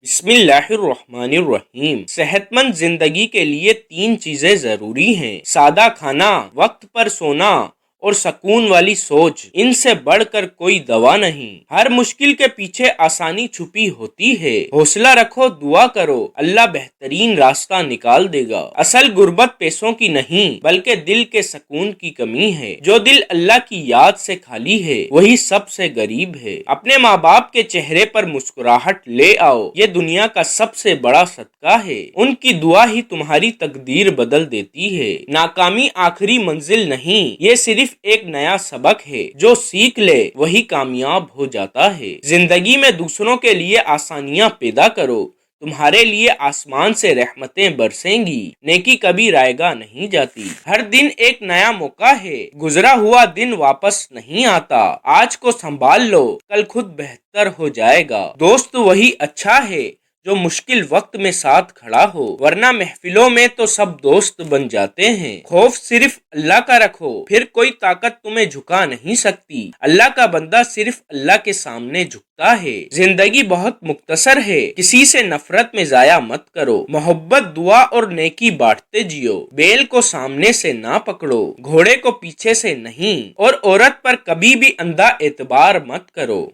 بسم اللہ الرحمن الرحیم۔ صحت مند زندگی کے لیے 3 چیزیں ضروری ہیں: سادہ کھانا، وقت پر سونا اور سکون والی سوچ۔ ان سے بڑھ کر کوئی دوا نہیں۔ ہر مشکل کے پیچھے آسانی چھپی ہوتی ہے۔ حوصلہ رکھو، دعا کرو، اللہ بہترین راستہ نکال دے گا۔ اصل غربت پیسوں کی نہیں بلکہ دل کے سکون کی کمی ہے۔ جو دل اللہ کی یاد سے خالی ہے وہی سب سے غریب ہے۔ اپنے ماں باپ کے چہرے پر مسکراہٹ لے آؤ، یہ دنیا کا سب سے بڑا صدقہ ہے۔ ان کی دعا ہی تمہاری تقدیر بدل دیتی ہے۔ ناکامی آخری منزل نہیں، یہ صرف ایک نیا سبق ہے۔ جو سیکھ لے وہی کامیاب ہو جاتا ہے۔ زندگی میں دوسروں کے لیے آسانیاں پیدا کرو، تمہارے لیے آسمان سے رحمتیں برسیں گی۔ نیکی کبھی رائے گاہ نہیں جاتی۔ ہر دن ایک نیا موقع ہے، گزرا ہوا دن واپس نہیں آتا۔ آج کو سنبھال لو، کل خود بہتر ہو جائے گا۔ دوست وہی اچھا ہے جو مشکل وقت میں ساتھ کھڑا ہو، ورنہ محفلوں میں تو سب دوست بن جاتے ہیں۔ خوف صرف اللہ کا رکھو، پھر کوئی طاقت تمہیں جھکا نہیں سکتی۔ اللہ کا بندہ صرف اللہ کے سامنے جھکتا ہے۔ زندگی بہت مختصر ہے، کسی سے نفرت میں ضائع مت کرو۔ محبت، دعا اور نیکی بانٹتے جیو۔ بیل کو سامنے سے نہ پکڑو، گھوڑے کو پیچھے سے نہیں، اور عورت پر کبھی بھی اندھا اعتبار مت کرو۔